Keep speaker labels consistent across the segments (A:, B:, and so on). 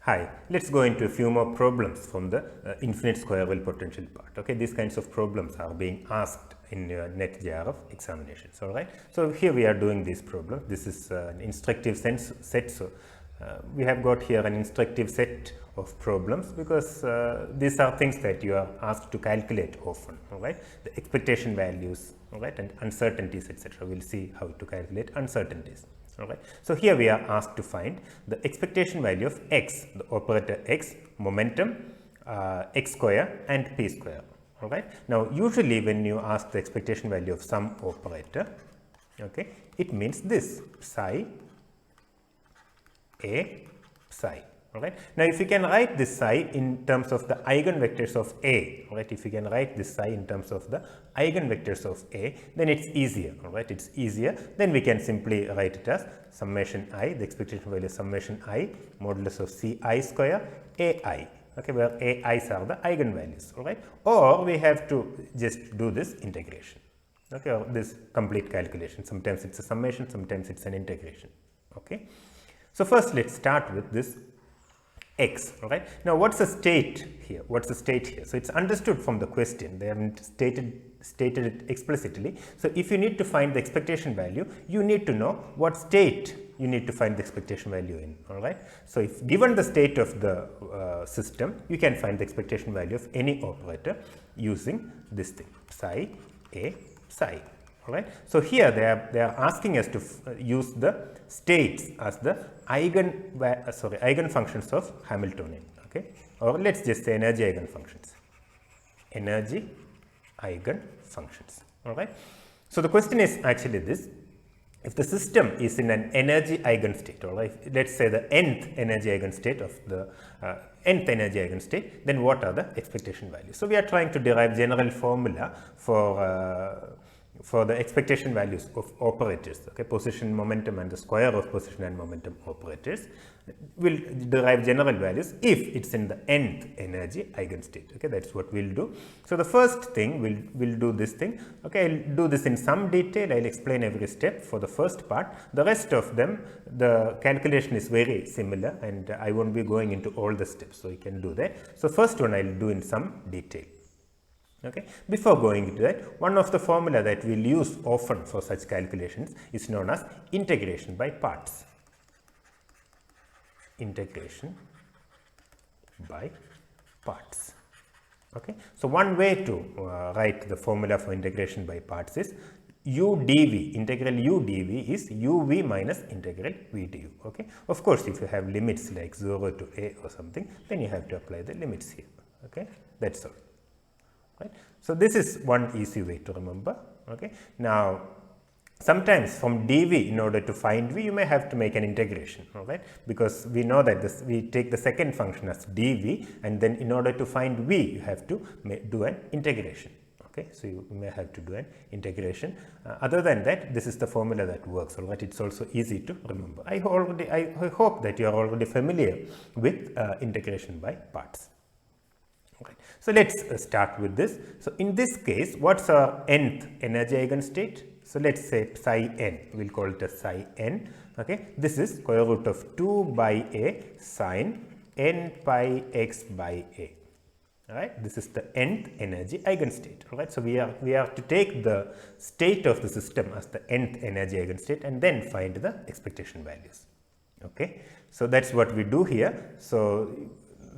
A: Hi, let's go into a few more problems from the infinite square wave potential part. Okay, these kinds of problems are being asked in your NetJRF examinations. All right, so here we are doing these problems. This is an instructive set. So we have got here an instructive set of problems because these are things that you are asked to calculate often. All right, the expectation values, all right, and uncertainties, etc. We'll see how to calculate uncertainties. All right. So here we are asked to find the expectation value of x, the operator x, momentum, x square and p square. All right. Now, usually when you ask the expectation value of some operator, okay, it means this psi a psi. All right. Now, if you can write this psi in terms of the eigenvectors of A, all right, if you can write this psi in terms of the eigenvectors of A, then it's easier, all right, it's easier. Then we can simply write it as summation I, the expectation value is summation I, modulus of Ci square Ai, okay, where Ai's are the eigenvalues, all right, or we have to just do this integration, okay, or this complete calculation. Sometimes it's a summation, sometimes it's an integration, okay. So first let's start with this x, all right. Now, what's the state here? What's the state here? So, it's understood from the question. They haven't stated it explicitly. So, if you need to find the expectation value, you need to know what state you need to find the expectation value in, all right. So, if given the state of the system, you can find the expectation value of any operator using this thing, psi a psi. All right. So, here they are asking us to use the states as the eigen functions of Hamiltonian, okay, or let's just say energy eigen functions, all right. So, the question is actually this: if the system is in an energy eigenstate, all right, let's say the nth energy eigenstate of the nth energy eigenstate, then what are the expectation values? So, we are trying to derive general formula for the expectation values of operators, okay, position, momentum and the square of position and momentum operators will derive general values if it's in the nth energy eigenstate, okay, that's what we'll do. So, the first thing we'll do this thing, okay, I'll do this in some detail, I'll explain every step for the first part. The rest of them, the calculation is very similar and I won't be going into all the steps, so you can do that. So, first one I'll do in some detail. Okay. Before going into that, one of the formula that we'll use often for such calculations is known as integration by parts. Integration by parts. Okay. So, one way to write the formula for integration by parts is u dv, integral u dv is uv minus integral v du. Okay. Of course, if you have limits like 0 to a or something, then you have to apply the limits here. Okay. That's all. Right. So, this is one easy way to remember. Okay. Now, sometimes from dv, in order to find v, you may have to make an integration, all right, because we know that we take the second function as dv, and then in order to find v, you have to do an integration. Okay. So, you may have to do an integration. Other than that, this is the formula that works, all right. It's also easy to remember. I hope that you are already familiar with integration by parts. Okay. So, let us start with this. So, in this case, what's our nth energy eigenstate? So, let us say psi n, we will call it as psi n. Okay. This is square root of 2 by a sine n pi x by a. All right. This is the nth energy eigenstate. All right. So, we are to take the state of the system as the nth energy eigenstate and then find the expectation values. Okay. So, that is what we do here. So,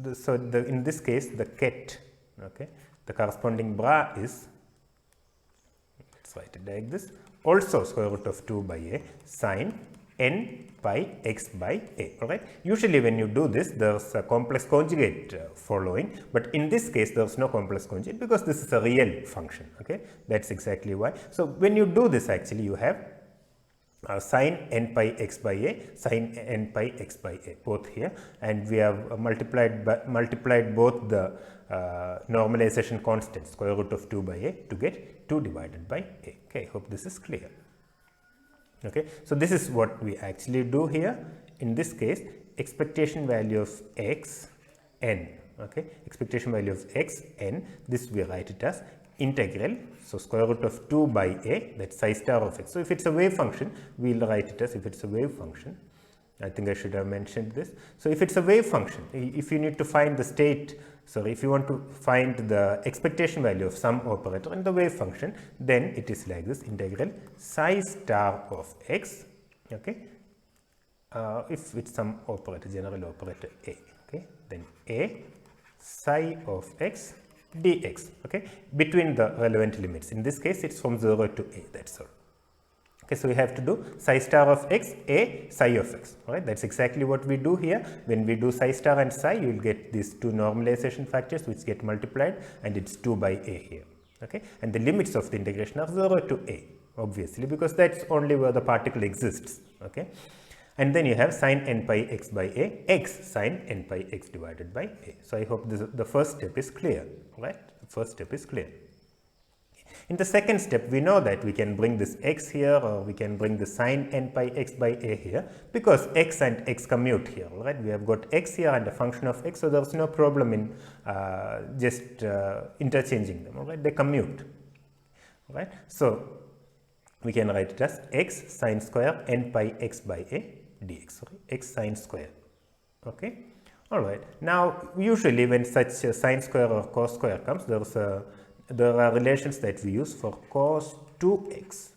A: in this case, the ket, okay, the corresponding bra is, let's write it like this, also square root of 2 by a sine n pi x by a. All right. Usually, when you do this, there's a complex conjugate following, but in this case, there's no complex conjugate because this is a real function. Okay, that's exactly why. So, when you do this, actually, you have sine n pi x by a, sine n pi x by a, both here, and we have multiplied both the normalization constant square root of 2 by a to get 2 divided by a. Okay, I hope this is clear. Okay, so this is what we actually do here. In this case, expectation value of x n. Okay, expectation value of x n. This we write it as integral. So, square root of 2 by a, that's psi star of x. So, if it's a wave function, we will write it as, if it's a wave function, I think I should have mentioned this. So if it's a wave function, if you need to find the state, sorry, if you want to find the expectation value of some operator in the wave function, then it is like this: integral psi star of x, okay, if it's some operator, general operator a, okay, then a psi of x dx, okay, between the relevant limits. In this case, it's from 0 to a, that's all. Okay, so we have to do psi star of x, a, psi of x, right? That's exactly what we do here. When we do psi star and psi, you will get these two normalization factors which get multiplied, and it's 2 by a here, okay? And the limits of the integration are 0 to a, obviously, because that's only where the particle exists, okay? And then you have sine n pi x by a, x sine n pi x divided by a. So I hope the first step is clear, right? The first step is clear. In the second step, we know that we can bring this x here, or we can bring the sine n pi x by a here, because x and x commute here, right? We have got x here and a function of x, so there's no problem in just interchanging them, all right? They commute, right? So we can write it as x sine square n pi x by a dx, sorry, x sine square, okay? All right. Now, usually when such a sine square or cos square comes, there are relations that we use for cos 2x,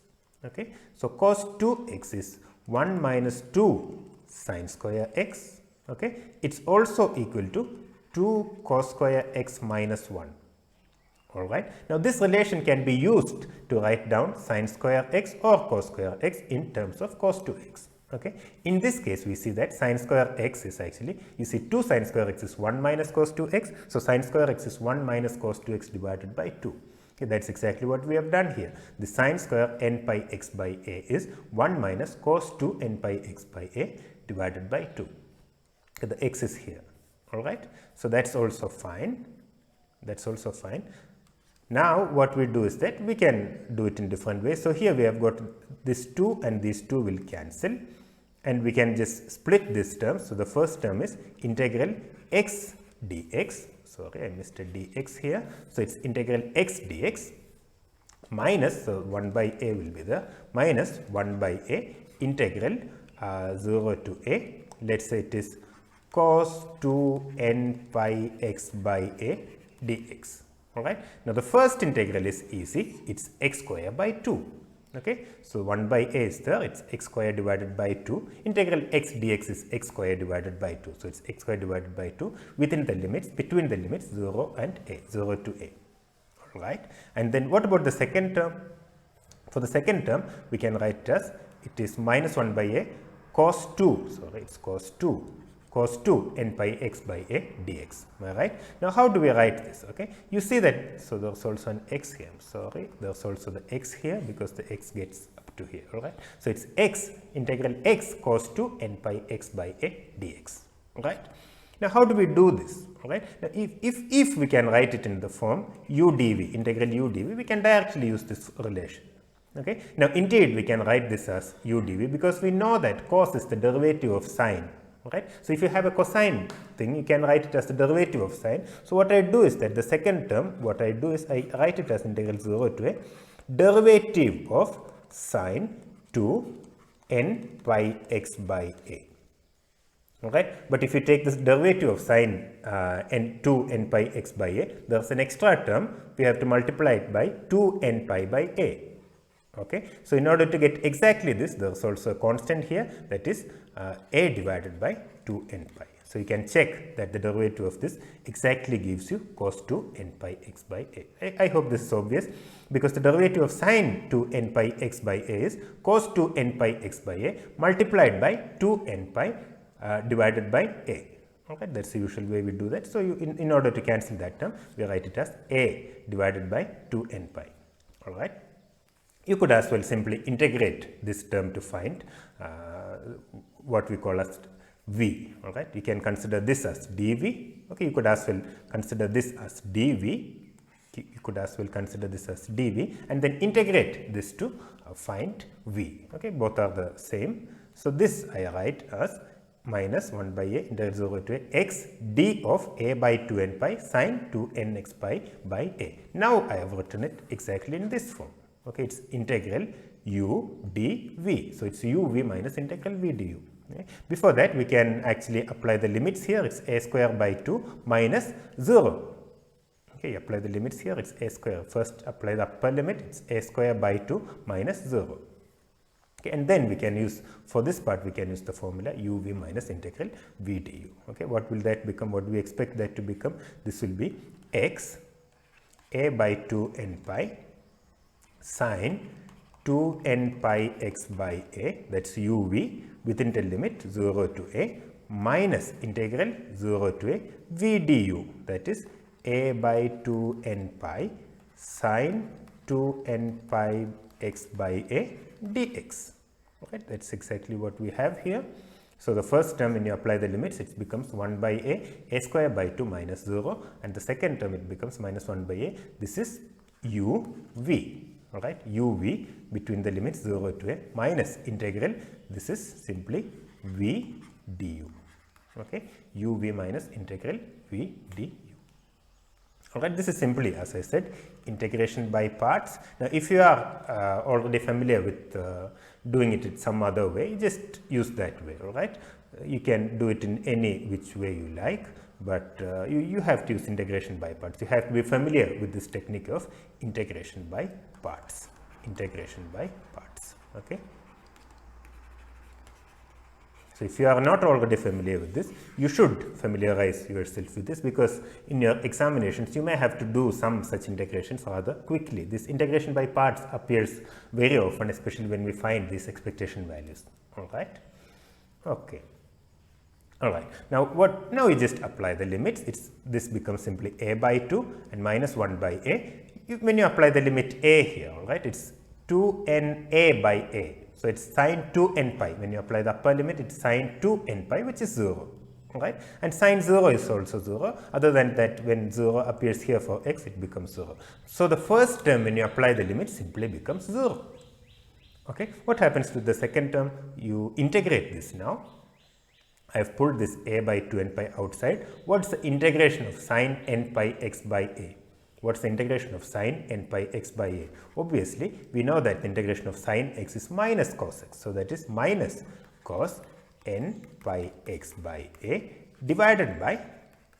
A: okay? So cos 2x is 1 minus 2 sine square x, okay? It's also equal to 2 cos square x minus 1, all right? Now this relation can be used to write down sine square x or cos square x in terms of cos 2x, okay? In this case, we see that sine square x is actually, you see 2 sine square x is 1 minus cos 2x, so sine square x is 1 minus cos 2x divided by 2. Okay, that's exactly what we have done here. The sine square n pi x by a is 1 minus cos 2 n pi x by a divided by 2. Okay, the x is here, all right? So that's also fine. That's also fine. Now what we do is that we can do it in different ways. So here we have got this 2 and these 2 will cancel, and we can just split this term. So the first term is integral x dx, sorry I missed a dx here, so it's integral x dx minus, so 1 by a will be there, minus 1 by a integral 0 to a, let's say it is cos 2 n pi x by a dx. All right. Now the first integral is easy. It's x square by 2. Okay. So 1 by a is there. It's x square divided by 2. Integral x dx is x square divided by 2. So it's x square divided by 2 within the limits, between the limits 0 and a, 0 to a. All right. And then what about the second term? For the second term, we can write it as it is minus 1 by a cos 2. Sorry, it's cos 2 n pi x by a dx. Am I right? Now how do we write this? Okay, you see that, so there's also an x here. I'm sorry, there's also the x here because the x gets up to here. All right, so it's x integral x cos 2 n pi x by a dx. All right. Now how do we do this? All right. Now if we can write it in the form u dv, integral u dv, we can directly use this relation. Okay. Now indeed we can write this as u dv because we know that cos is the derivative of sine. Right. So if you have a cosine thing, you can write it as the derivative of sine. So what I do is that the second term, what I do is I write it as integral 0 to a derivative of sine 2 n pi x by a. Alright, but if you take this derivative of sine n2 n pi x by a, there's an extra term, we have to multiply it by 2 n pi by a. Okay, so in order to get exactly this, there's also a constant here, that is a divided by 2 n pi. So you can check that the derivative of this exactly gives you cos 2 n pi x by a. I hope this is obvious, because the derivative of sine 2 n pi x by a is cos 2 n pi x by a multiplied by 2 n pi divided by a. Okay, that's the usual way we do that. So in order to cancel that term, we write it as a divided by 2 n pi. All right. You could as well simply integrate this term to find what we call as v. All right, you can consider this as dv. Okay, you could as well consider this as dv. You could as well consider this as dv, and then integrate this to find v. Okay, both are the same. So this I write as minus 1 by a integral 0 to a x d of a by 2 n pi sine 2 n x pi by a. Now I have written it exactly in this form. Okay, it's integral u dv. So it's uv minus integral v du. Okay. Before that, we can actually apply the limits here. It's a square by 2 minus 0. Okay, apply the limits here. It's a square. First, apply the upper limit. It's a square by 2 minus 0. Okay, and then we can use, for this part, we can use the formula uv minus integral v du. Okay, what will that become? What do we expect that to become? This will be x a by 2 n pi sine 2 n pi x by a, that's uv with integral limit 0 to a, minus integral 0 to a v du, that is a by 2 n pi sine 2 n pi x by a dx. Okay, that's exactly what we have here. So the first term, when you apply the limits, it becomes 1 by a square by 2 minus 0, and the second term it becomes minus 1 by a. This is uv. All right, uv between the limits 0 to a minus integral, this is simply v du. Okay, uv minus integral v du. All right, this is simply, as I said, integration by parts. Now, if you are already familiar with doing it in some other way, just use that way. All right, you can do it in any which way you like, but you have to use integration by parts. You have to be familiar with this technique of integration by parts. Integration by parts. Okay. So if you are not already familiar with this, you should familiarize yourself with this, because in your examinations you may have to do some such integrations rather quickly. This integration by parts appears very often, especially when we find these expectation values. All right. Okay. All right. Now we just apply the limits. This becomes simply a by 2 and minus 1 by a. When you apply the limit a here, all right, it's 2n a by a. So it's sine 2n pi. When you apply the upper limit, it's sine 2n pi, which is 0. Right? And sine 0 is also 0. Other than that, when 0 appears here for x, it becomes 0. So the first term, when you apply the limit, simply becomes 0. Okay? What happens to the second term? You integrate this now. I have pulled this a by 2n pi outside. What's the integration of sine n pi x by a? What's the integration of sine n pi x by a? Obviously, we know that the integration of sine x is minus cos x. So that is minus cos n pi x by a divided by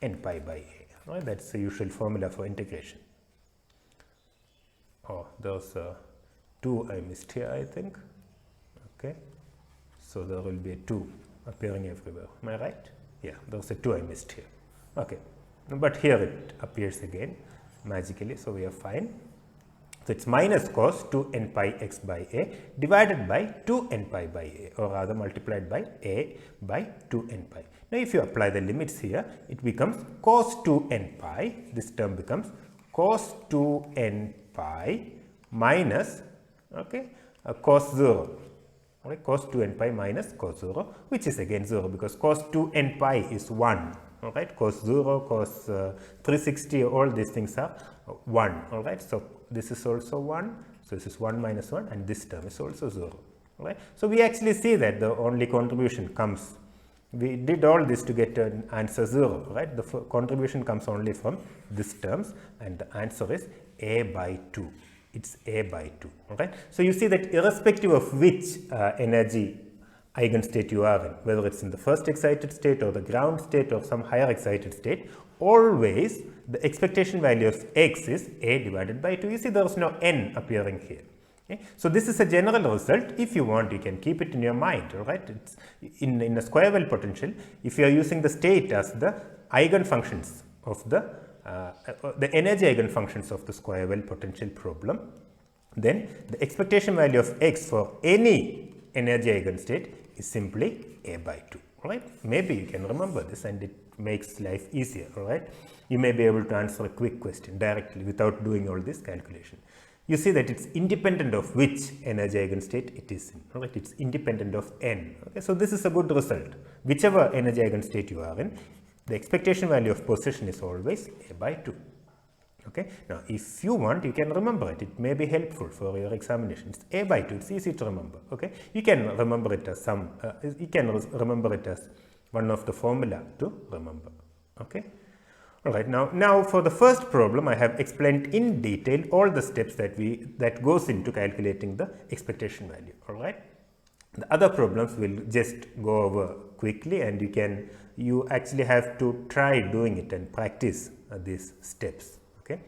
A: n pi by a. Right? That's the usual formula for integration. Oh, there's a 2 I missed here, I think. Okay. So there will be a 2 appearing everywhere. Am I right? Yeah, there's a 2 I missed here. Okay. But here it appears again magically, so we are fine. So it's minus cos 2 n pi x by a divided by 2 n pi by a, or rather multiplied by a by 2 n pi. Now if you apply the limits here, it becomes cos 2 n pi. This term becomes cos 2 n pi minus, okay, cos 0. Okay, cos 2 n pi minus cos 0, which is again 0, because cos 2 n pi is 1. All right, cos 0, cos 360, all these things are 1. All right, so this is also 1. So this is 1 minus 1, and this term is also 0. All right, so we actually see that the only contribution comes. We did all this to get an answer 0. Right, the contribution comes only from these terms, and the answer is a by 2. It's a by 2. All right, so you see that irrespective of which energy eigenstate you are in, whether it's in the first excited state or the ground state or some higher excited state, always the expectation value of x is a divided by 2. You see there is no n appearing here. Okay? So this is a general result. If you want, you can keep it in your mind. All right, it's in a square well potential. If you are using the state as the eigenfunctions of the energy eigenfunctions of the square well potential problem, then the expectation value of x for any energy eigenstate is simply a by 2. All right, maybe you can remember this, and it makes life easier. All right, you may be able to answer a quick question directly without doing all this calculation. You see that it's independent of which energy eigenstate it is in. All right, it's independent of n. Okay, so this is a good result. Whichever energy eigenstate you are in, the expectation value of position is always a by 2. Okay. Now, if you want, you can remember it. It may be helpful for your examination. It's a by 2. It's easy to remember. Okay. You can remember it as remember it as one of the formula to remember. Okay. All right. Now for the first problem, I have explained in detail all the steps that goes into calculating the expectation value. All right. The other problems will just go over quickly, and you actually have to try doing it and practice these steps. Okay.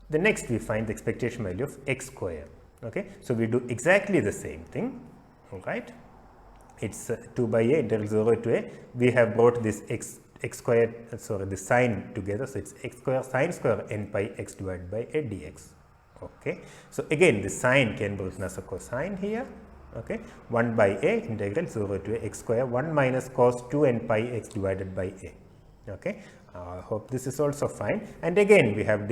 A: The next we find the expectation value of x square. Okay. So we do exactly the same thing. All right. It's 2 by a integral 0 to a. We have brought this x square, the sign together. So it's x square sine square n pi x divided by a dx. Okay. So again, the sign can be written as a cosine here. Okay. 1 by a integral 0 to a x square 1 minus cos 2 n pi x divided by a. Okay. I hope this is also fine. And again, we have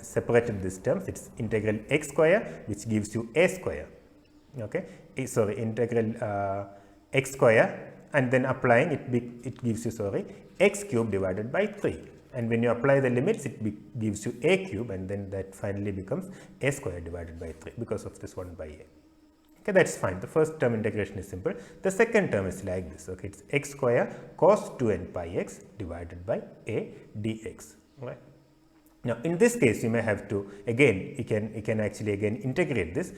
A: separated these terms. It's integral x square, which gives you a square. Okay. Integral x square, and then applying it gives you x cube divided by 3, and when you apply the limits it gives you a cube, and then that finally becomes a square divided by 3 because of this 1 by a. Okay, that's fine. The first term integration is simple. The second term is like this. Okay, it's x square cos 2 n pi x divided by a dx. Right. Now, in this case, you may have to again, you can actually again integrate this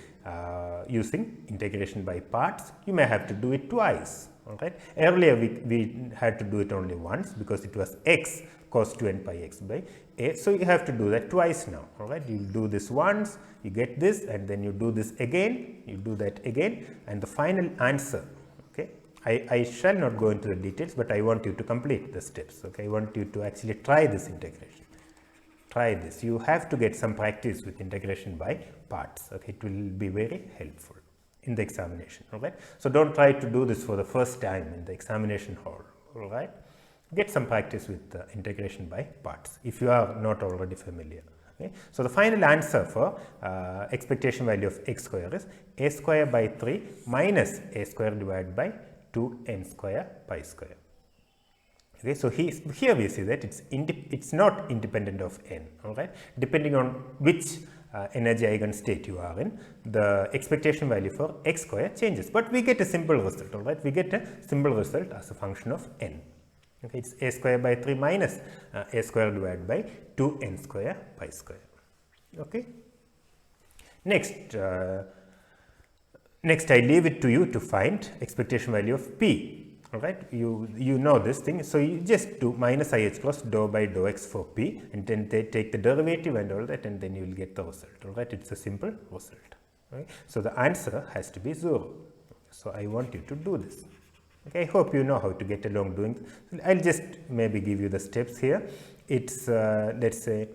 A: using integration by parts. You may have to do it twice. All right. Earlier, we had to do it only once because it was x cos 2 n pi x by a. So you have to do that twice now. All right. You do this once, you get this, and then you do this again. You do that again, and the final answer. Okay. I shall not go into the details, but I want you to complete the steps. Okay. I want you to actually try this integration. Try this. You have to get some practice with integration by parts. Okay, it will be very helpful in the examination. All right. So don't try to do this for the first time in the examination hall. All right. Get some practice with integration by parts if you are not already familiar. Okay. So the final answer for expectation value of x square is a square by 3 minus a square divided by 2n square pi square. Okay, so here we see that it's not independent of n. All right, depending on which energy eigenstate you are in, the expectation value for x square changes. But we get a simple result. All right, we get a simple result as a function of n. Okay, it's a square by 3 minus a square divided by 2n square pi square. Okay. Next, I leave it to you to find expectation value of p. All right, you know this thing, so you just do minus ih cross dou by dou x for p, and then they take the derivative and all that, and then you will get the result. All right, it's a simple result. Right? So the answer has to be 0. So I want you to do this. Okay, I hope you know how to get along doing this. I'll just maybe give you the steps here. It's let's say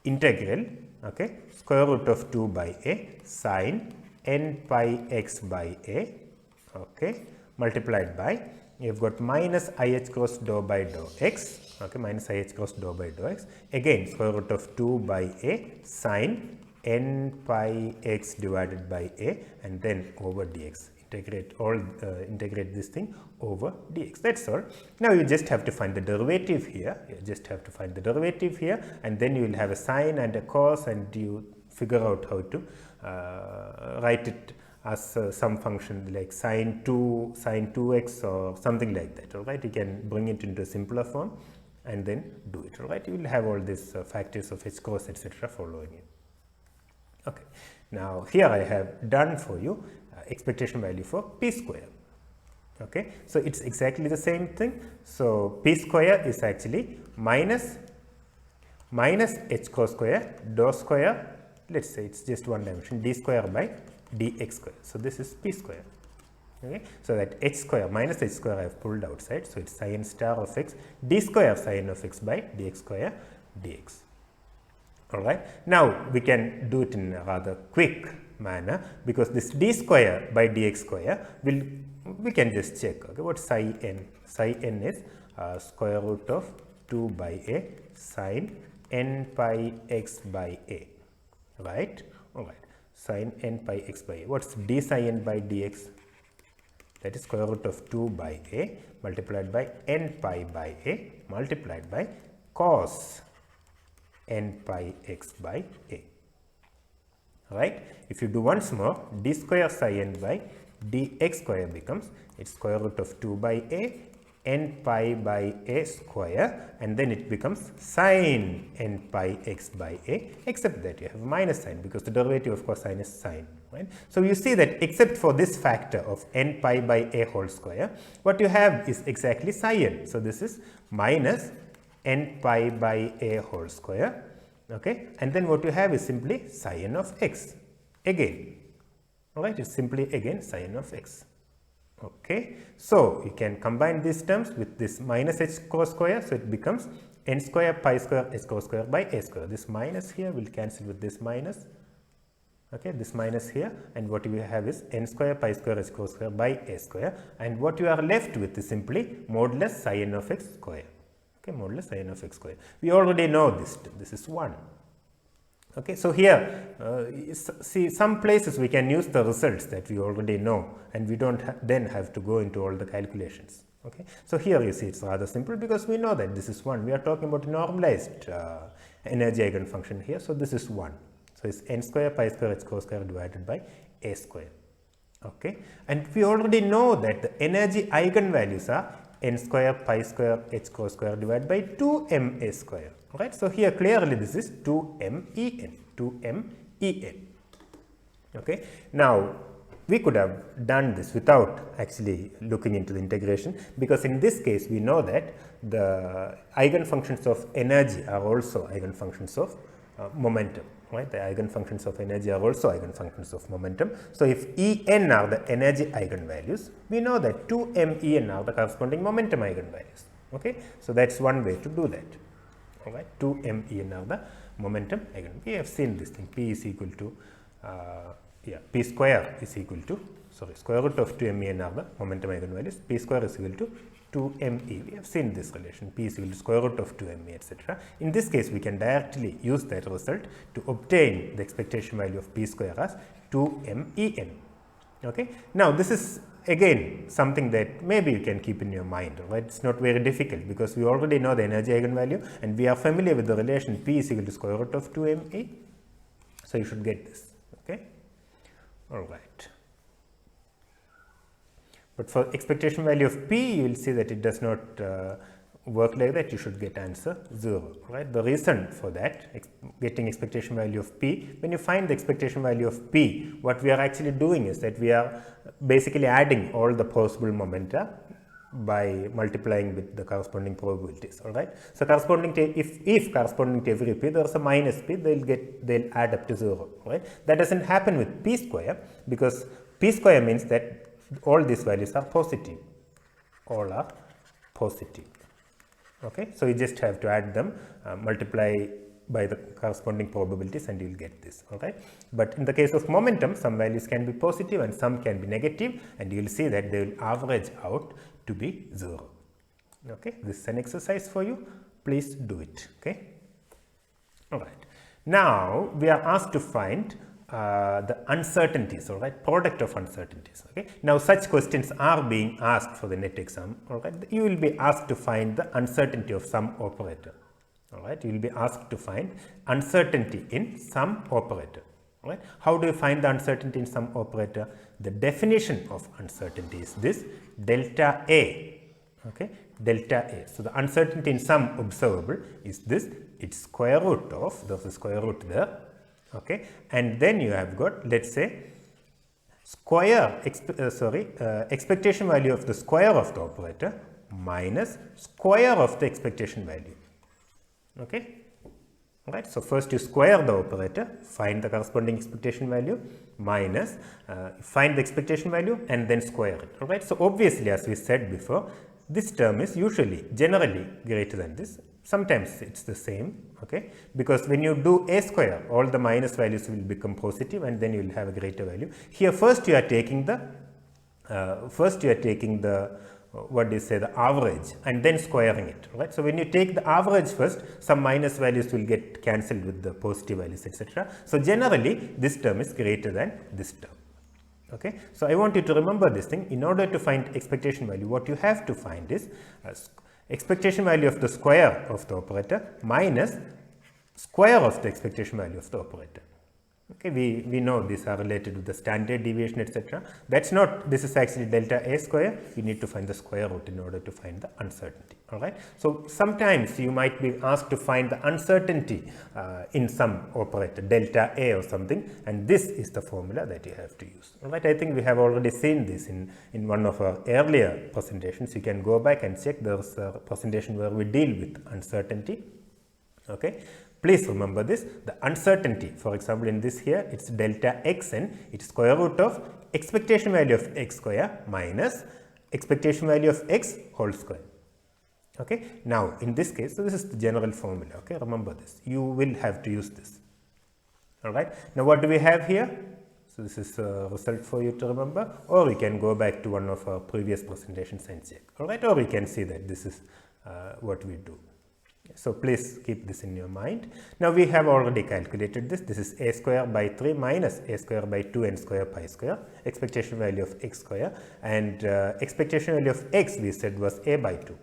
A: integral, okay, square root of 2 by a sine n pi x by a, okay, multiplied by, you've got minus ih cross dou by dou x, okay, minus ih cross dou by dou x, again square root of 2 by a sine n pi x divided by a, and then over dx. Integrate this thing over dx. That's all. Now you just have to find the derivative here. And then you will have a sine and a cos, and you figure out how to write it as some function like sine 2x or something like that. All right, you can bring it into a simpler form and then do it. All right, you will have all these factors of h cos etc. following you. Okay, now here I have done for you expectation value for p square. Okay, so it's exactly the same thing. So p square is actually minus h cos square dou square, let's say it's just one dimension, d square by dx square. So this is p square. Okay, so that h square minus h square I have pulled outside, so it's sin star of x d square sin of x by dx square dx. All right, now we can do it in a rather quick manner, because this d square by dx square we can just check. Okay, what psi n is square root of 2 by a sin n pi x by a, right? All right, sin n pi x by a. What's d psi n by dx? That is square root of 2 by a multiplied by n pi by a multiplied by cos n pi x by a. Right? If you do once more, d square psi n by dx square becomes, it's square root of 2 by a n pi by a square, and then it becomes sin n pi x by a, except that you have minus sign because the derivative of cosine is sine. Right? So you see that except for this factor of n pi by a whole square, what you have is exactly psi n. So this is minus n pi by a whole square, okay, and then what you have is simply psi n of x again. All right, it's simply again psi n of x. Okay, so you can combine these terms with this minus h cos square, so it becomes n square pi square h cos square by a square. This minus here will cancel with this minus. Okay, this minus here, and what we have is n square pi square h cos square by a square, and what you are left with is simply modulus psi n of x square. Okay, modulus psi n of x square. We already know this. This is 1. Okay, so here, see, some places we can use the results that we already know, and we don't then have to go into all the calculations. Okay, so here you see it's rather simple because we know that this is 1. We are talking about normalized energy eigenfunction here, so this is 1. So it's n square pi square h cos square divided by a square. Okay, and we already know that the energy eigenvalues are n square pi square h cos square divided by 2m a square. Right, so here clearly this is 2m en, 2m en. Okay, now we could have done this without actually looking into the integration, because in this case we know that the eigenfunctions of energy are also eigenfunctions of momentum. Right, the eigenfunctions of energy are also eigenfunctions of momentum. So if En are the energy eigenvalues, we know that 2m En are the corresponding momentum eigenvalues. Okay, so that's one way to do that. All right, 2m En are the momentum eigenvalues. We have seen this thing. P is equal to P square is equal to square root of 2m En are the momentum eigenvalues. P square is equal to 2me. We have seen this relation. P is equal to square root of 2me, etc. In this case, we can directly use that result to obtain the expectation value of P square as 2men. Okay. Now this is again something that maybe you can keep in your mind. Right? It's not very difficult because we already know the energy eigenvalue and we are familiar with the relation P is equal to square root of 2me. So you should get this. Okay. All right. But for expectation value of P, you will see that it does not work like that. You should get answer 0. Right? The reason for that, getting expectation value of P, when you find the expectation value of P, what we are actually doing is that we are basically adding all the possible momenta by multiplying with the corresponding probabilities. All right. So corresponding to if corresponding to every P there is a minus P, they'll add up to 0. Right. That doesn't happen with P square because P square means that all these values are positive. All are positive. Okay. So you just have to add them, multiply by the corresponding probabilities, and you will get this. All right. But in the case of momentum, some values can be positive and some can be negative, and you will see that they will average out to be 0. Okay. This is an exercise for you. Please do it. Okay. All right. Now we are asked to find the uncertainties, all right, product of uncertainties. Okay. Now such questions are being asked for the NET exam. All right. You will be asked to find the uncertainty of some operator. All right. You will be asked to find uncertainty in some operator. All right. How do you find the uncertainty in some operator? The definition of uncertainty is this: delta A. Okay. Delta A. So the uncertainty in some observable is this. It's square root of, there's a square root there. Okay, and then you have got, let's say, expectation value of the square of the operator minus square of the expectation value. Okay, all right. So first you square the operator, find the corresponding expectation value, minus find the expectation value, and then square it. All right. So obviously, as we said before, this term is generally greater than this. Sometimes it's the same, okay, because when you do a square, all the minus values will become positive and then you will have a greater value. Here first you are taking the the average and then squaring it, right? So when you take the average first, some minus values will get cancelled with the positive values, etc. So generally this term is greater than this term. Okay, so I want you to remember this thing. In order to find expectation value, what you have to find is expectation value of the square of the operator minus square of the expectation value of the operator. Okay, we know these are related to the standard deviation, etc. That's not, this is actually delta A square. You need to find the square root in order to find the uncertainty. All right. So sometimes you might be asked to find the uncertainty in some operator, delta A or something, and this is the formula that you have to use. All right. I think we have already seen this in one of our earlier presentations. You can go back and check. There's a presentation where we deal with uncertainty. Okay. Please remember this, the uncertainty, for example, in this here, it's delta xn, it's square root of expectation value of x square minus expectation value of x whole square. Okay. Now, in this case, so this is the general formula. Okay. Remember this, you will have to use this. All right. Now, what do we have here? So, this is a result for you to remember, or you can go back to one of our previous presentations and check. All right. Or you can see that this is what we do. So, please keep this in your mind. Now, we have already calculated this. This is a square by 3 minus a square by 2n square pi square, expectation value of x square, and expectation value of x we said was a by 2.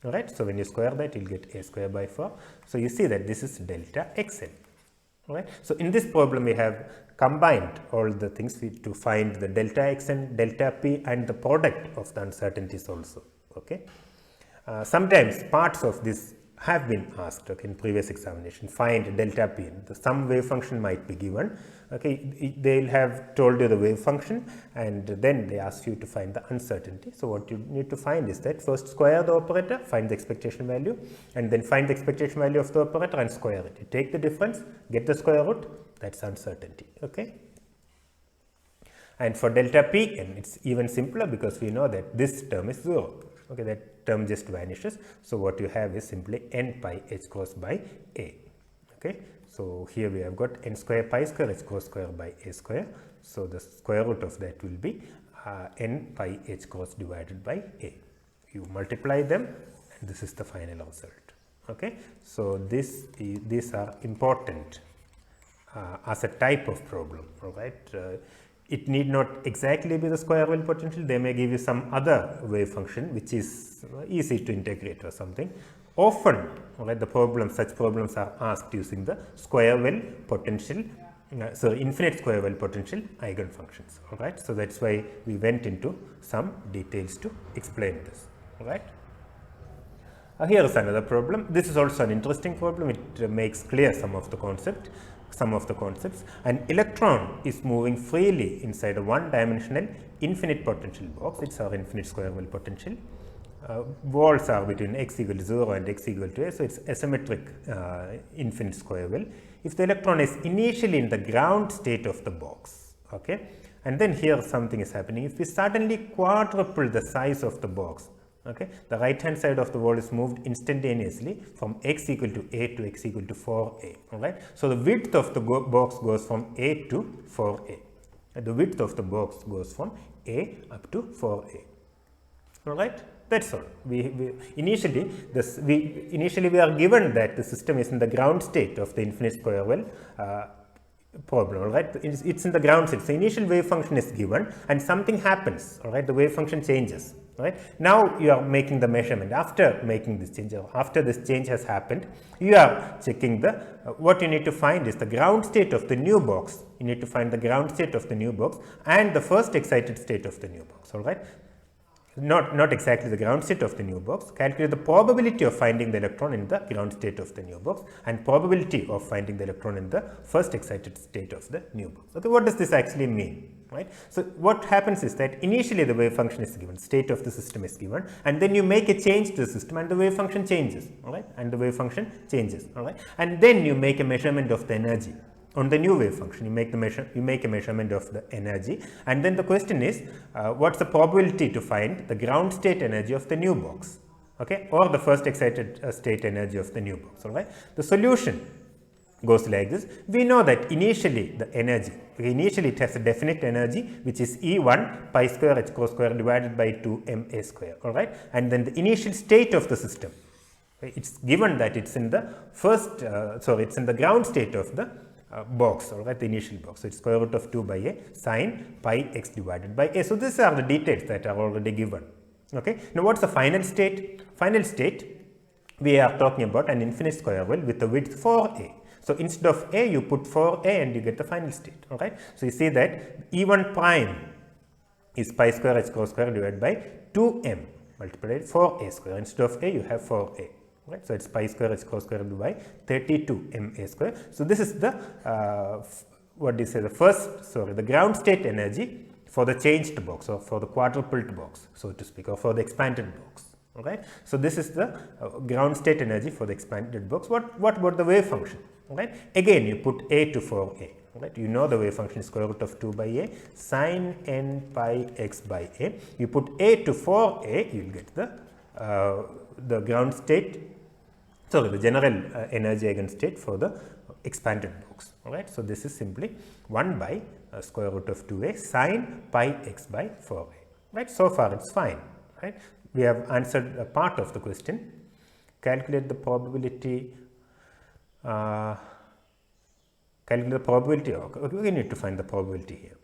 A: All right. So, when you square that, you will get a square by 4. So, you see that this is delta xn. All right. So, in this problem, we have combined all the things to find the delta xn, delta p, and the product of the uncertainties also. Okay. Sometimes parts of this have been asked, okay, in previous examination. Find delta p. Some wave function might be given. Okay, they'll have told you the wave function, and then they ask you to find the uncertainty. So what you need to find is that first square the operator, find the expectation value, and then find the expectation value of the operator and square it. You take the difference, get the square root. That's uncertainty. Okay. And for delta p n, it's even simpler because we know that this term is 0. Okay, that term just vanishes. So what you have is simply n pi h cross by a. Okay, so here we have got n square pi square h cross square by a square. So the square root of that will be n pi h cross divided by a. You multiply them, and this is the final result. Okay, so these are important as a type of problem. All right. It need not exactly be the square wave potential. They may give you some other wave function which is easy to integrate or something. Often, right, such problems are asked using the square wave potential, infinite square wave potential eigenfunctions. All right. So that's why we went into some details to explain this. All right. Here is another problem. This is also an interesting problem. It makes clear some of the concepts. An electron is moving freely inside a one-dimensional infinite potential box. It's our infinite square wave potential. Walls are between x equal to 0 and x equal to a, so it's asymmetric infinite square wave. If the electron is initially in the ground state of the box, okay, and then here something is happening. If we suddenly quadruple the size of the box, okay, the right hand side of the wall is moved instantaneously from x equal to a to x equal to 4a. All right. So the width of the box goes from a to 4a. The width of the box goes from a up to 4a. All right. That's all. Initially we are given that the system is in the ground state of the infinite square wave problem. All right. It's in the ground state. So initial wave function is given, and something happens. All right. The wave function changes. Right. Now you are making the measurement. After making this change, after this change has happened, you are checking the what you need to find is the ground state of the new box. You need to find the ground state of the new box and the first excited state of the new box. All right. Not exactly the ground state of the new box. Calculate the probability of finding the electron in the ground state of the new box and probability of finding the electron in the first excited state of the new box. Okay, what does this actually mean? Right. So what happens is that initially the wave function is given, state of the system is given, and then you make a change to the system and the wave function changes. All right, and the wave function changes. All right, and then you make a measurement of the energy on the new wave function. You make a measurement of the energy, and then the question is what's the probability to find the ground state energy of the new box, okay, or the first excited state energy of the new box. All right, the solution goes like this. We know that initially the energy, it has a definite energy which is E1 pi square h cross square divided by 2 ma square. All right, and then the initial state of the system, it's given that it's in the it's in the ground state of the box, all right, the initial box. So it's square root of 2 by a sine pi x divided by a. So these are the details that are already given. Okay. Now what's the final state? Final state, we are talking about an infinite square wave with a width 4a. So instead of a, you put 4a and you get the final state. All right. So you see that E1 prime is pi square h cross square divided by 2m multiplied 4a square. Instead of a, you have 4a. Right. So it's pi square h cross square divided by 32ma square. So this is the what do you say, the ground state energy for the changed box, or for the quadrupled box, so to speak, or for the expanded box. All right. So this is the ground state energy for the expanded box. What about the wave function? All right. Again, you put a to 4a. All right. You know the wave function is square root of 2 by a sine n pi x by a. You put a to 4a, you will get the ground state, sorry, the general energy eigenstate for the expanded box. All right. So this is simply 1 by square root of 2a sine pi x by 4a. Right. So far it's fine. Right. We have answered a part of the question. Calculate the probability. Calculate the probability. Okay, we need to find the probability here.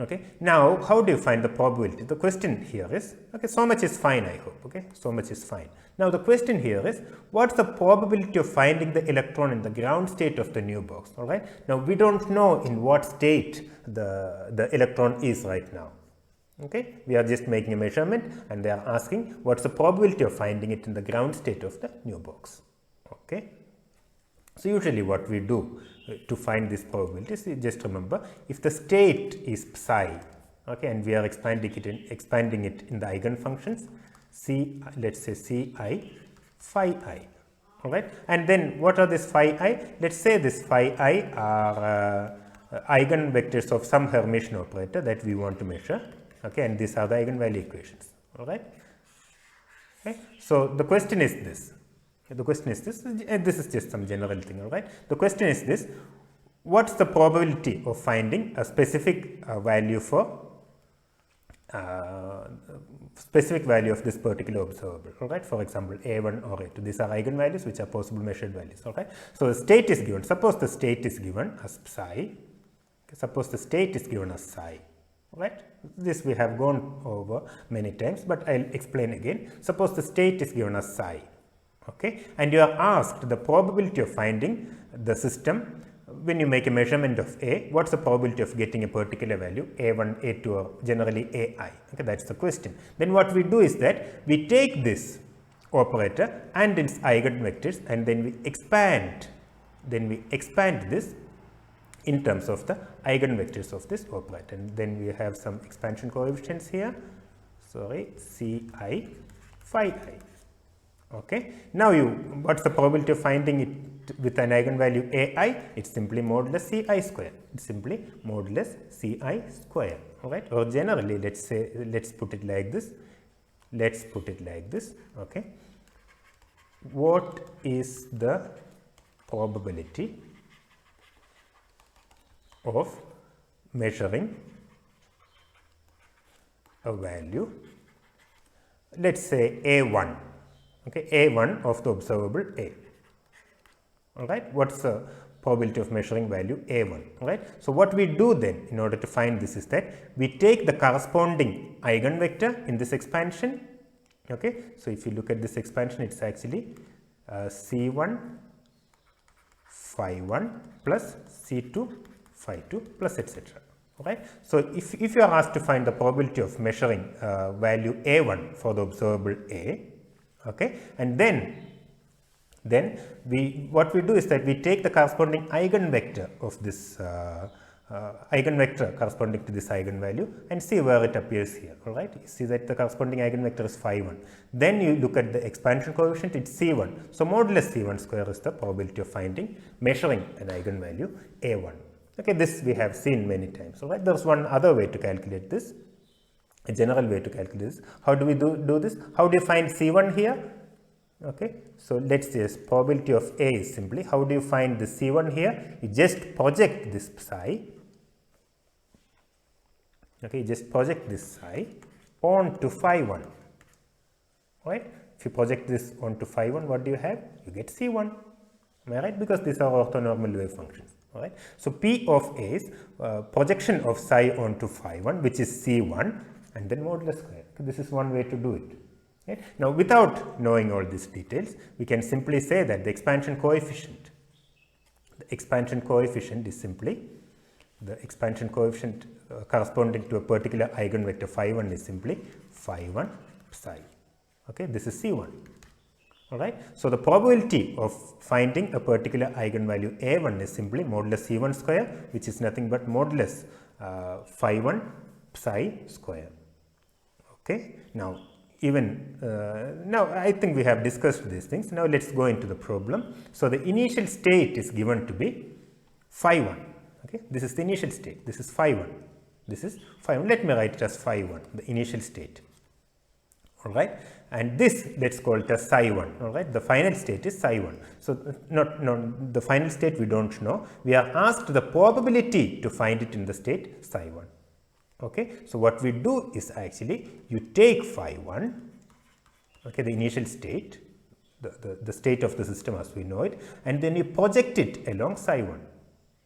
A: Okay. Now, how do you find the probability? The question here is, okay, so much is fine, I hope. Okay, so much is fine. Now, the question here is, what's the probability of finding the electron in the ground state of the new box? All right. Now, we don't know in what state the electron is right now. Okay, we are just making a measurement and they are asking what's the probability of finding it in the ground state of the new box. Okay, so usually what we do to find this probability is, just remember, if the state is psi, okay, and we are expanding it in the eigenfunctions c, let's say ci phi I. All right, and then what are this phi I? Let's say this phi I are eigenvectors of some Hermitian operator that we want to measure. Okay, and these are the eigenvalue equations. All right. Okay. So the question is this. The question is this, and this is just some general thing. All right. The question is this: what's the probability of finding a specific value for specific value of this particular observable? All right. For example, a1 or a2. These are eigenvalues which are possible measured values. All right. So the state is given. Suppose the state is given as psi. Suppose the state is given as psi. Right. This we have gone over many times, but I'll explain again. Suppose the state is given as psi, okay, and you are asked the probability of finding the system when you make a measurement of a. What's the probability of getting a particular value, a1, a2, or generally ai? Okay, that's the question. Then what we do is that we take this operator and its eigenvectors, and then we expand. This in terms of the eigenvectors of this operator, and then we have some expansion coefficients here, sorry, ci phi I. Okay. Now what's the probability of finding it with an eigenvalue ai? It's simply modulus ci square. It's simply modulus ci square. All right. Or generally, let's put it like this. Okay. What is the probability of measuring a value, let's say a1, okay, a1 of the observable a. All right, what's the probability of measuring value a1? All right, so what we do then in order to find this is that we take the corresponding eigenvector in this expansion. Okay, so if you look at this expansion, it's actually c1 phi 1 plus c2 phi 2 plus etc. Right. So if you are asked to find the probability of measuring value a1 for the observable a, okay, and then what we do is that we take the corresponding eigenvector of this eigenvector corresponding to this eigenvalue and see where it appears here. All right, you see that the corresponding eigenvector is phi 1. Then you look at the expansion coefficient, it's c1. So modulus c1 square is the probability of measuring an eigenvalue a1. Okay, this we have seen many times. All right, there's one other way to calculate this, a general way to calculate this. How do we do this? How do you find c1 here? Okay, so let's say probability of a is simply, how do you find the c1 here? You just project this psi. Okay, you just project this psi onto phi 1. Right? If you project this onto phi 1, what do you have? You get c1. Am I right? Because these are orthonormal wave functions. All right. So P of A is projection of psi onto phi 1, which is c1, and then modulus square. Okay, this is one way to do it. Right? Now, without knowing all these details, we can simply say that the expansion coefficient The expansion coefficient is simply the expansion coefficient corresponding to a particular eigenvector phi 1 is simply phi 1 psi. Okay, this is C1. All right. So the probability of finding a particular eigenvalue A1 is simply modulus C1 square, which is nothing but modulus phi 1 psi square. Okay. Now, now I think we have discussed these things. Now let's go into the problem. So the initial state is given to be phi 1. Okay. This is the initial state. This is phi 1. This is phi 1. Let me write it as phi 1, the initial state. All right, and this let's call it as psi 1. All right, the final state is psi 1. So not the final state we don't know. We are asked the probability to find it in the state psi 1. Okay, so what we do is actually you take phi 1, okay, the initial state, the state of the system as we know it, and then you project it along psi 1.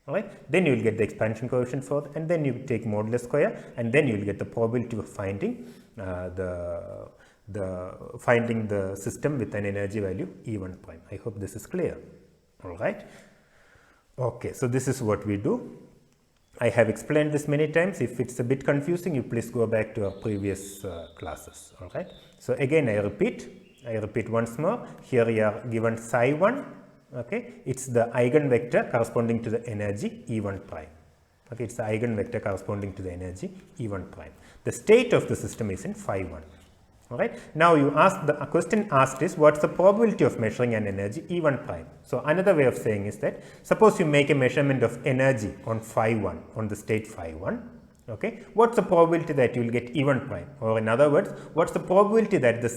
A: All right, then you will get the expansion coefficient for it, and then you take modulus square, and then you will get the probability of finding finding the system with an energy value E1 prime. I hope this is clear. All right. Okay, so this is what we do. I have explained this many times. If it's a bit confusing, you please go back to our previous classes. All right. So again, I repeat once more. Here we are given psi 1. Okay, it's the eigenvector corresponding to the energy E1 prime. Okay, it's the eigenvector corresponding to the energy E1 prime. The state of the system is in phi 1. All right. Now you ask the question asked is what's the probability of measuring an energy E1 prime. So another way of saying is that suppose you make a measurement of energy on phi 1, on the state phi 1. Okay, what's the probability that you will get E1 prime, or in other words, what's the probability that the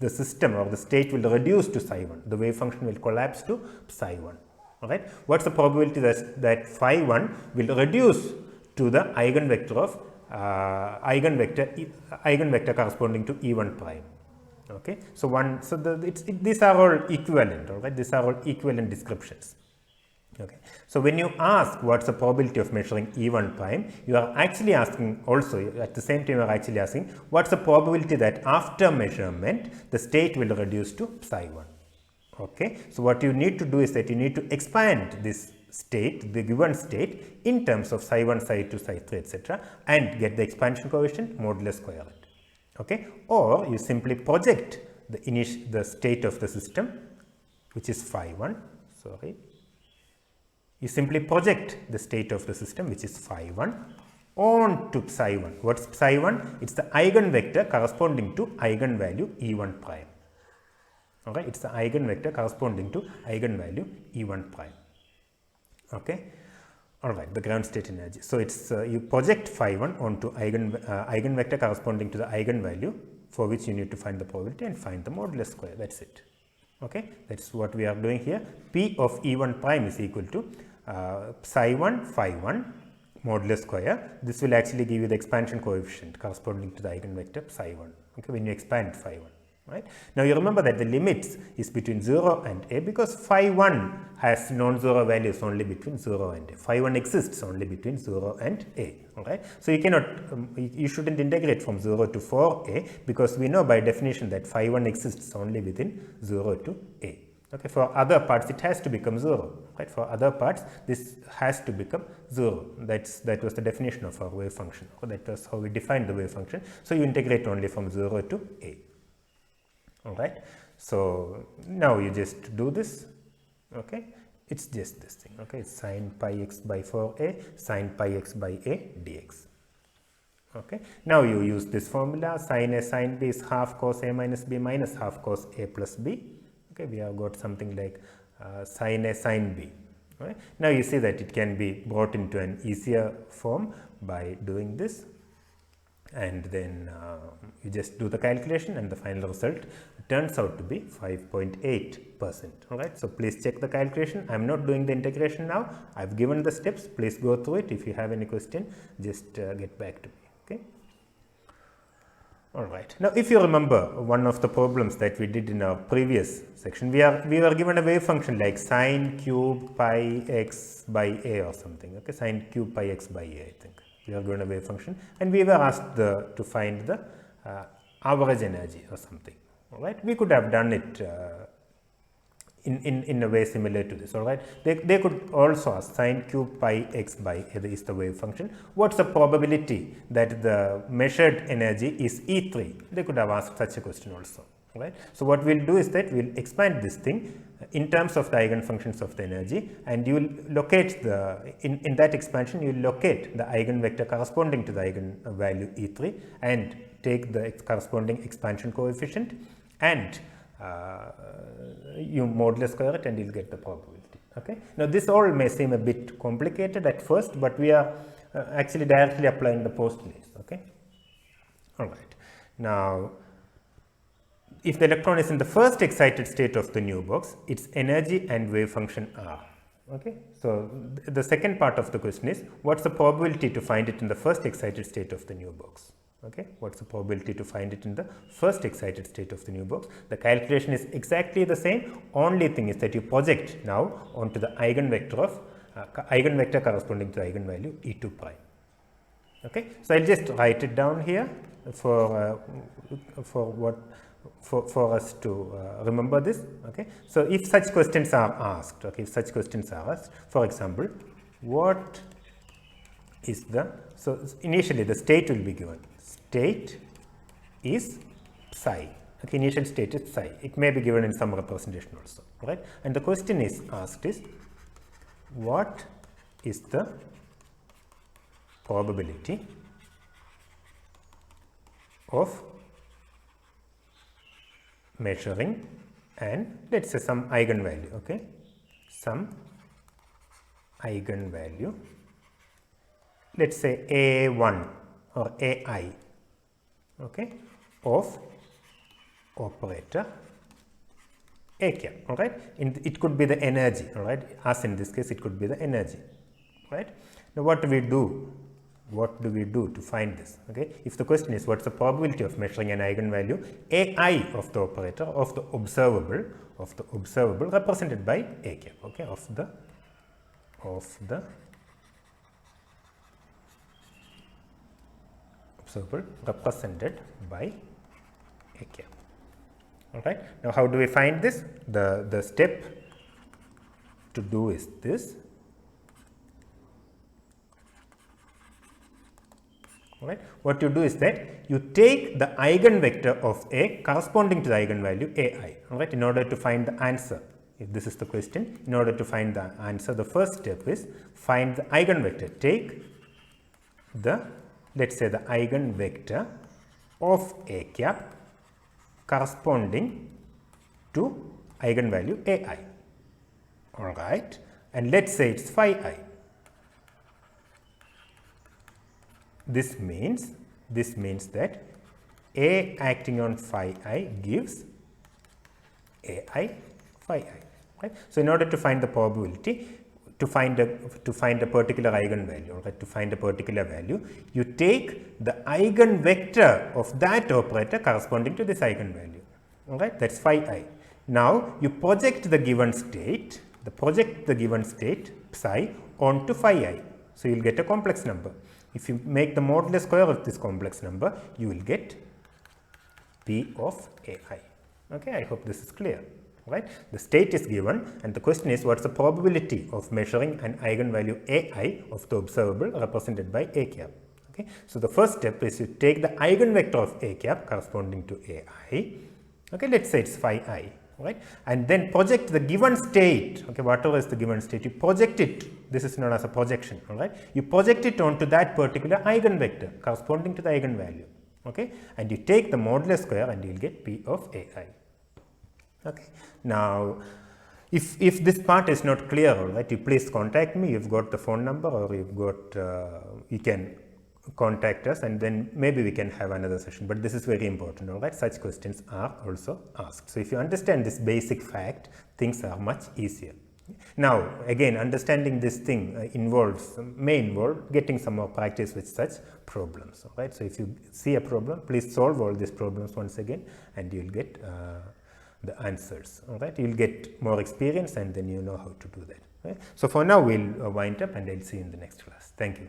A: system or the state will reduce to psi 1, the wave function will collapse to psi 1. All right, what's the probability that phi 1 will reduce to the eigenvector of eigenvector corresponding to E1 prime. Okay, so these are all equivalent. All right, these are all equivalent descriptions. Okay, so when you ask what's the probability of measuring E1 prime, you are actually asking also at the same time you are actually asking what's the probability that after measurement the state will reduce to psi 1. Okay, so what you need to do is that you need to expand this state, the given state, in terms of psi 1, psi 2, psi 3, etc., and get the expansion coefficient modulus square it. Okay, or you simply project the state of the system, which is phi 1. Sorry, you simply project the state of the system, which is phi 1, on to psi 1. What's psi 1? It's the eigenvector corresponding to eigenvalue E1 prime. All right, it's the eigenvector corresponding to eigenvalue E1 prime. Okay, all right, the ground state energy. So it's you project phi 1 onto eigenvector corresponding to the eigenvalue, for which you need to find the probability and find the modulus square. That's it. Okay, that's what we are doing here. P of E1 prime is equal to psi 1 phi 1 modulus square. This will actually give you the expansion coefficient corresponding to the eigenvector psi 1. Okay, when you expand phi 1. Right. Now you remember that the limits is between 0 and a, because phi 1 has non-zero values only between 0 and a. Phi 1 exists only between 0 and a. All right. So you cannot, you shouldn't integrate from 0 to 4a, because we know by definition that phi 1 exists only within 0 to a. Okay. For other parts it has to become 0. Right. For other parts this has to become 0. That was the definition of our wave function. Or that was how we defined the wave function. So you integrate only from 0 to a. All right, so now you just do this. Okay, it's just this thing. Okay, it's sine pi x by 4a sine pi x by a dx. Okay, now you use this formula. Sine a sine b is half cos a minus b minus half cos a plus b. Okay, we have got something like sine a sine b. Right, now you see that it can be brought into an easier form by doing this, and then you just do the calculation, and the final result turns out to be 5.8%. All right, so please check the calculation. I am not doing the integration now. I have given the steps. Please go through it. If you have any question, just get back to me. Okay. All right. Now, if you remember one of the problems that we did in our previous section, we were given a wave function like sine cube pi x by a or something. Okay, sine cube pi x by a, I think. We are given a wave function, and we were asked to find the average energy or something. All right, we could have done it in a way similar to this, all right. They could also ask sine cube pi x by is the wave function. What's the probability that the measured energy is E3? They could have asked such a question also, right. So what we'll do is that we'll expand this thing in terms of the eigenfunctions of the energy, and you will locate the, in that expansion you will locate the eigenvector corresponding to the eigenvalue E3 and take the corresponding expansion coefficient, and you modulus square it and you'll get the probability. Okay. Now this all may seem a bit complicated at first, but we are actually directly applying the postulates. Okay. All right. Now, if the electron is in the first excited state of the new box, its energy and wave function are. Okay. So the second part of the question is, what's the probability to find it in the first excited state of the new box? Okay. What's the probability to find it in the first excited state of the new box? The calculation is exactly the same. Only thing is that you project now onto the eigenvector of eigenvector corresponding to the eigenvalue E2 prime. Okay. So I'll just write it down here for us to remember this. Okay. So if such questions are asked, okay, if such questions are asked, for example, what is the, so initially the state will be given. State is psi. Okay, initial state is psi. It may be given in some representation also, right? And the question is asked is, what is the probability of measuring and let's say some eigenvalue, okay, some eigenvalue, let's say A1 or AI, okay, of operator A cap, all right. It could be the energy, all right, as in this case it could be the energy, right. Now what do we do? What do we do to find this? Okay, if the question is what's the probability of measuring an eigenvalue AI of the operator of the observable represented by A cap, okay, of the observable represented by A cap. All right. Now how do we find this? The step to do is this. Right. What you do is that you take the eigenvector of A corresponding to the eigenvalue AI, right, in order to find the answer. If this is the question, in order to find the answer, the first step is find the eigenvector. Take the, let's say, the eigenvector of A cap corresponding to eigenvalue AI. All right. And let's say it's phi I. This means that A acting on phi I gives AI phi I, right. So in order to find the probability to find a particular eigenvalue, right, to find a particular value, you take the eigenvector of that operator corresponding to this eigenvalue, all right, that's phi I. Now you project the given state, psi onto phi I, so you will get a complex number. If you make the modulus square of this complex number, you will get P of AI. Okay, I hope this is clear, right? The state is given and the question is what's the probability of measuring an eigenvalue AI of the observable represented by A cap. Okay, so the first step is you take the eigenvector of A cap corresponding to AI. Okay, let's say it's phi I, right, and then project the given state. Okay, whatever is the given state, you project it. This is known as a projection, all right. You project it onto that particular eigenvector corresponding to the eigenvalue, okay, and you take the modulus square and you will get P of AI. Okay. Now, if this part is not clear, all right, you please contact me. You've got the phone number, or you've got you can contact us, and then maybe we can have another session. But this is very important, all right. Such questions are also asked. So if you understand this basic fact, things are much easier. Now, again, understanding this thing may involve getting some more practice with such problems, all right. So if you see a problem, please solve all these problems once again, and you will get the answers, all right. You will get more experience, and then you know how to do that. Right? So for now, we'll wind up, and I'll see you in the next class. Thank you.